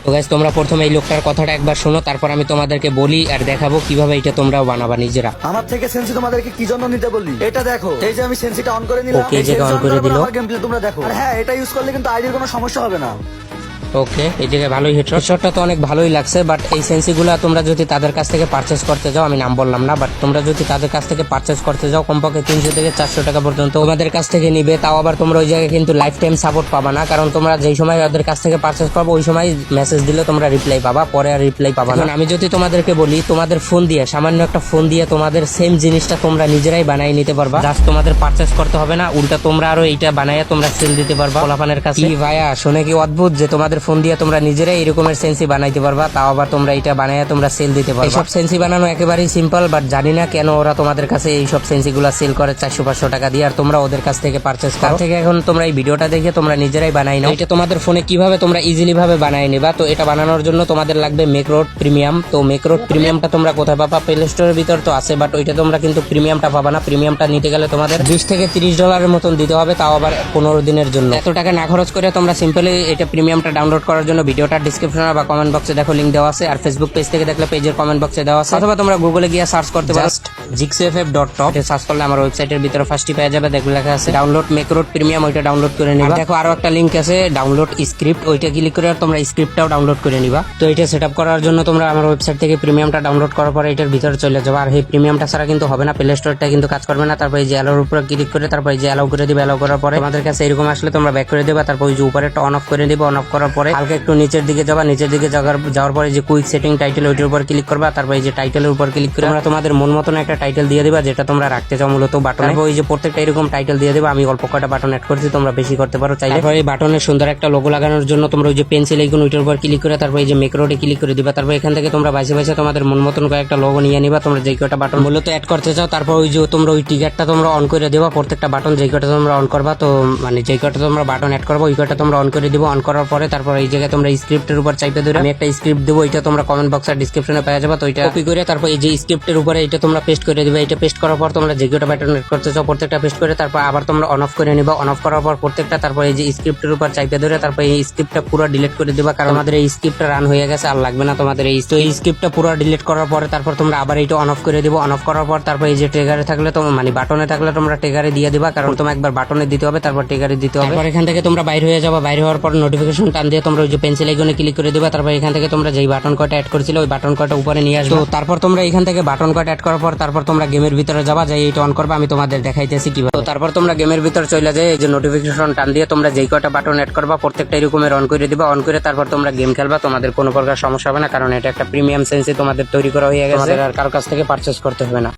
তো গাইস তোমরা প্রথমে এই লোকটার কথাটা একবার শোনো, তারপর আমি তোমাদেরকে বলি আর দেখাবো কিভাবে এটা তোমরাও বানাবা নিজেরা। আমার থেকে সেন্সি তোমাদেরকে কি জন্য নিতে বললি? এটা দেখো, এই যে আমি সেন্সিটা অন করে নিলাম। ওকে, এই জায়গা অন করে দিল। আমার গেম প্লে তোমরা দেখো। আর হ্যাঁ, এটা ইউজ করলে কিন্তু আইডির কোনো সমস্যা হবে না। ওকে, এই জায়গায় ভালোই হেডশটটা তো অনেক ভালোই লাগছে, বাট এই সেন্সিগুলা তোমরা যদি তাদের কাছ থেকে পারচেস করতে যাও, আমি নাম বললাম না, বাট তোমরা যদি তাদের কাছ থেকে পারচেস করতে যাও কমপক্ষে 300 থেকে 400 টাকা পর্যন্ত তোমাদের কাছ থেকে নিবে। তাও আবার তোমরা ওই জায়গায় কিন্তু লাইফ টাইম সাপোর্ট পাবা না, কারণ তোমরা যেই সময় ওদের কাছ থেকে পারচেস করবো ওই সময় মেসেজ দিলে তোমরা রিপ্লাই পাবা, পরে আর রিপ্লাই পাবা না। আমি যদি তোমাদেরকে বলি, তোমাদের ফোন দিয়ে, সামান্য একটা ফোন দিয়ে তোমাদের সেম জিনিসটা তোমরা নিজেরাই বানিয়ে নিতে পারবা। জাস্ট তোমাদের পারচেস করতে হবে না, উল্টা তোমরা আরো এইটা বানাইয়া তোমরা সেল দিতে পারবা পোলাপানের কাছে। কি ভাইয়া, শুনে কি অদ্ভুত যে তোমাদের ফোন দিয়ে তোমরা নিজেরাই এরকমের সেন্সি বানাইতে পারবা, তাও আবার তোমরা এটা বানাইয়া তোমরা সেল দিতে পারবা। এইসব সেন্সি বানানো একেবারেই সিম্পল, বাট জানি না কেন ওরা তোমাদের কাছে এইসব সেন্সিগুলো সেল করে 400-500 টাকা দিয়ে, আর তোমরা ওদের কাছ থেকে পারচেস করো। থেকে এখন তোমরা এই ভিডিওটা দেখে তোমরা নিজেরাই বানাই নাও। এটা তোমাদের ফোনে কিভাবে তোমরা ইজিলি ভাবে বানাই নিবা। তো এটা বানানোর জন্য তোমাদের লাগবে মেকরোড প্রিমিয়াম। তো মেকরোড প্রিমিয়ামটা তোমরা কোথায় পাবা? প্লে স্টোরের ভিতর তো আছে, বাট ওইটা তোমরা কিন্তু প্রিমিয়ামটা পাবা না। প্রিমিয়ামটা নিতে গেলে তোমাদের 20 থেকে 30 ডলারের মতন দিতে হবে, তাও আবার 15 দিনের জন্য। এত টাকা না খরচ করে তোমরা সিম্পলি এটা প্রিমিয়ামটা ডাউনলোড করার জন্য ভিডিওটা ডিসক্রিপশনে বা কমেন্ট বক্সে দেখো লিংক দেওয়া আছে, আর ফেসবুক পেজ থেকে দেখলে পেজের কমেন্ট বক্সে দেওয়া আছে, অথবা তোমরা গুগলে গিয়ে সার্চ করতে পারো jigsaff.top। এটা সার্চ করলে আমার ওয়েবসাইটের ভিতরে ফার্স্টই পেয়ে যাবে, দেখবে লেখা আছে ডাউনলোড মেকরোড প্রিমিয়াম, ওইটা ডাউনলোড করে নিবা। দেখো আরো একটা লিংক আছে ডাউনলোড স্ক্রিপ্ট, ওইটা ক্লিক করে তোমরা স্ক্রিপ্টটাও ডাউনলোড করে নিবা। তো এটা সেটআপ করার জন্য তোমরা আমার ওয়েবসাইট থেকে প্রিমিয়ামটা ডাউনলোড করার পরে এটার ভিতরে চলে যাবে। আর এই প্রিমিয়ামটা ছাড়া কিন্তু হবে না, প্লে স্টোরটা কিন্তু কাজ করবে না। তারপর এই যে অ্যালোর উপরে ক্লিক করে তারপর এই যে অ্যালাউ করে দিবে। অ্যালাউ করার পরে তোমাদের কাছে এরকম আসলে তোমরা ব্যাক করে দিবা। তারপর ওই যে উপরেটা অন অফ করে দিবা। অন অফ করার পরে হালকা একটু নিচের দিকে যাবা। নিচের দিকে যাওয়ার পরে যে কুইক সেটিং টাইটেল, ওইটার উপর ক্লিক করবা। তারপর এই যে টাইটেলের উপর ক্লিক করে তোমরা তোমাদের মন মতন একটা টাইটেল দিয়ে দিবা, যেটা তোমরা রাখতে চাও মূলত বাটনে। ওই যে প্রত্যেকটা এরকম টাইটেল দিয়ে দিবা। আমি অল্প কয়টা বাটন অ্যাড করছি, তোমরা বেশি করতে পারো চাইলে। তারপর এই বাটনের সুন্দর একটা লোগো লাগানোর জন্য তোমরা ওই যে পেন্সিল আইকন, ওইটার উপর ক্লিক করে তারপর এই যে মেকরোডে ক্লিক করে দিবা। তারপর এখান থেকে তোমরা বাইসে বাইসে তোমাদের মন মতন কয়েকটা লোগো নিয়ে নিবা, তোমরা যেই কয়টা বাটন মূলত অ্যাড করতে চাও। তারপর ওই যে তোমরা ওই টিকারটা তোমরা অন করে দেবা। প্রত্যেকটা বাটন যেই কয়টা তোমরা অন করবা, তো মানে যেই কয়টা তোমরা বাটন অ্যাড করবা ওই কয়টা তোমরা অন করে দিবা। অন করার পরে তারপর এই জায়গায় তোমরা স্ক্রিপ্টের উপর চাইপে ধরে আমি একটা স্ক্রিপ্ট দেবো, এটা তোমরা কমেন্ট বক্স আর ডিসক্রিপশনে পেয়ে যাবে। তো এটা কপি করে তারপর এই যে স্ক্রিপ্টের উপরে এটা তোমরা পেস্ট করে দিবে। এটা পেস্ট করার পর তোমরা যে কয়টা বাটন অ্যাড করতে চাও প্রত্যেকটা পেস্ট করে তারপর আবার তোমরা অন অফ করে নিবা। অন অফ করার পর প্রত্যেকটা তারপর এই যে স্ক্রিপ্টের উপর চাইপে ধরে তারপর এই স্ক্রিপ্টটা পুরো ডিলিট করে দিবা, কারণ আমাদের এই স্ক্রিপ্টটা রান হয়ে গেছে, আর লাগবে না তোমাদের এই। তো এই স্ক্রিপ্টটা পুরো ডিলিট করার পরে তারপর তোমরা আবার এইটা অন অফ করে দিবা। অন অফ করার পর তারপর এই যে ট্রিগারে থাকলে তোমরা মানে বাটনে থাকলে তোমরা ট্রিগারে দিয়ে দিবা, কারণ তোমার একবার বাটনে দিতে হবে তারপর ট্রিগারে দিতে হবে। তারপর এখান থেকে তোমরা বাইরে হয়ে যাবা। বাইরে হওয়ার পর নোটিফিকেশন টান দিয়ে তোমরা ওই যে পেন্সিল আইকনে ক্লিক করে দিবা। তারপর এখান থেকে তোমরা যেই বাটন কয়টা অ্যাড করেছিলে ওই বাটন কয়টা উপরে নিয়ে আসবে। তো তারপর তোমরা এখান থেকে বাটন কয়টা অ্যাড করার পর তারপর তোমরা গেমের ভিতরে যাবা, যাই এটা অন করবা। আমি তোমাদের দেখাইতেছি কিভাবে। তো তারপর তোমরা গেমের ভিতরে চলে যায়, এই যে নোটিফিকেশন টান দিয়ে তোমরা যেই কয়টা বাটন অ্যাড করবা প্রত্যেকটা এরকমের অন করে দিবা। অন করে তারপর তোমরা গেম খেলবা, তোমাদের কোনো প্রকার সমস্যা হবে না, কারণ এটা একটা প্রিমিয়াম সেন্সি তোমাদের তৈরি করা হয়ে গেছে, আর কারো কাছ থেকে পারচেস করতে হবে না।